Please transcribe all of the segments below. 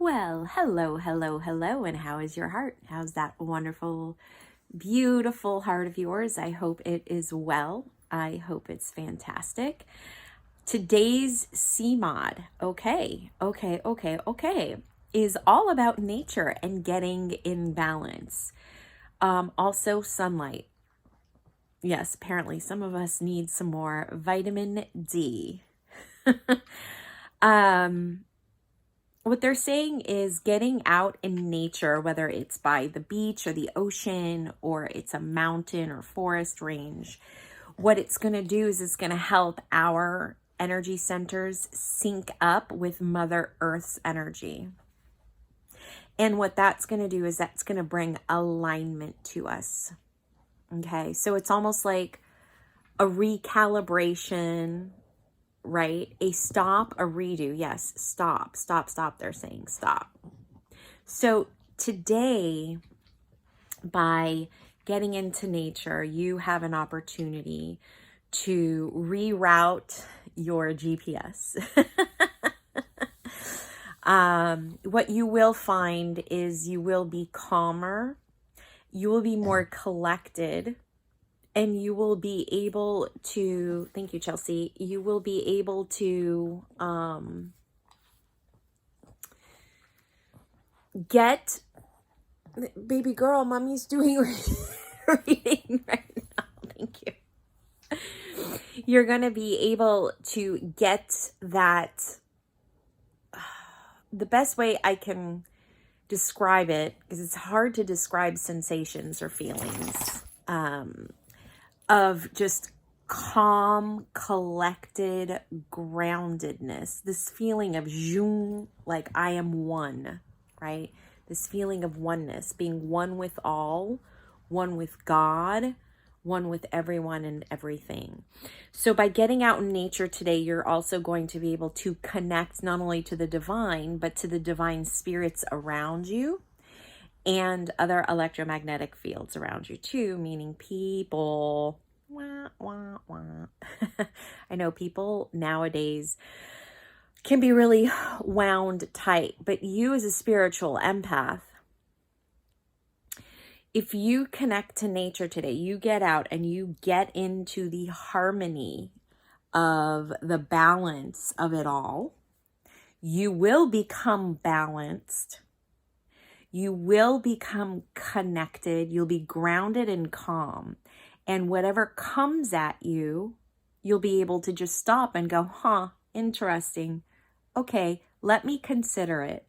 Well, hello, hello, hello, and how is your heart? How's that wonderful, beautiful heart of yours? I hope it is well. I hope it's fantastic. Today's CMOD, okay, is all about nature and getting in balance. Also sunlight. Yes, apparently some of us need some more vitamin D. What they're saying is getting out in nature, whether it's by the beach or the ocean, or it's a mountain or forest range, what it's going to do is it's going to help our energy centers sync up with Mother Earth's energy. And what that's going to do is that's going to bring alignment to us. Okay, so it's almost like a recalibration, right? A stop, a redo. Yes, stop. They're saying stop. So today, by getting into nature, you have an opportunity to reroute your GPS. What you will find is you will be calmer, you will be more collected, and you will be able to, thank you, Chelsea, you will be able to get, baby girl, mommy's doing reading right now, thank you. You're going to be able to get that, the best way I can describe it, because it's hard to describe sensations or feelings, of just calm, collected groundedness, this feeling of zoom, like I am one, right? This feeling of oneness, being one with all, one with God, one with everyone and everything. So by getting out in nature today, you're also going to be able to connect not only to the divine, but to the divine spirits around you and other electromagnetic fields around you too, meaning people. Wah, wah, wah. I know people nowadays can be really wound tight, but you as a spiritual empath, if you connect to nature today, you get out and you get into the harmony of the balance of it all, you will become balanced. You will become connected. You'll be grounded and calm. And whatever comes at you, you'll be able to just stop and go, interesting. Okay, let me consider it.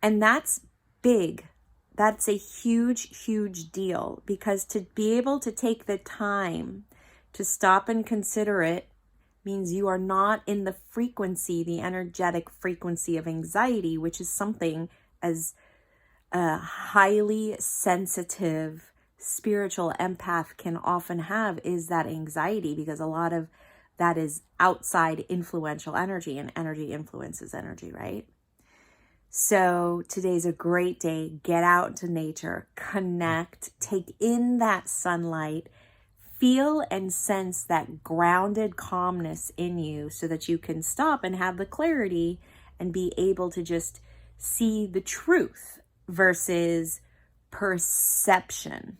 And that's big. That's a huge, huge deal, because to be able to take the time to stop and consider it means you are not in the frequency, the energetic frequency of anxiety, which is something as a highly sensitive spiritual empath can often have, is that anxiety, because a lot of that is outside influential energy, and energy influences energy, right? So today's a great day. Get out into nature, connect, take in that sunlight, feel and sense that grounded calmness in you so that you can stop and have the clarity and be able to just see the truth versus perception.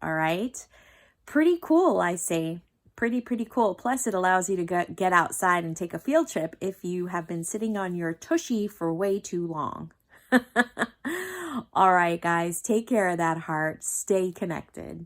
All right. Pretty cool, I say. Pretty cool. Plus, it allows you to get outside and take a field trip if you have been sitting on your tushy for way too long. All right, guys. Take care of that heart. Stay connected.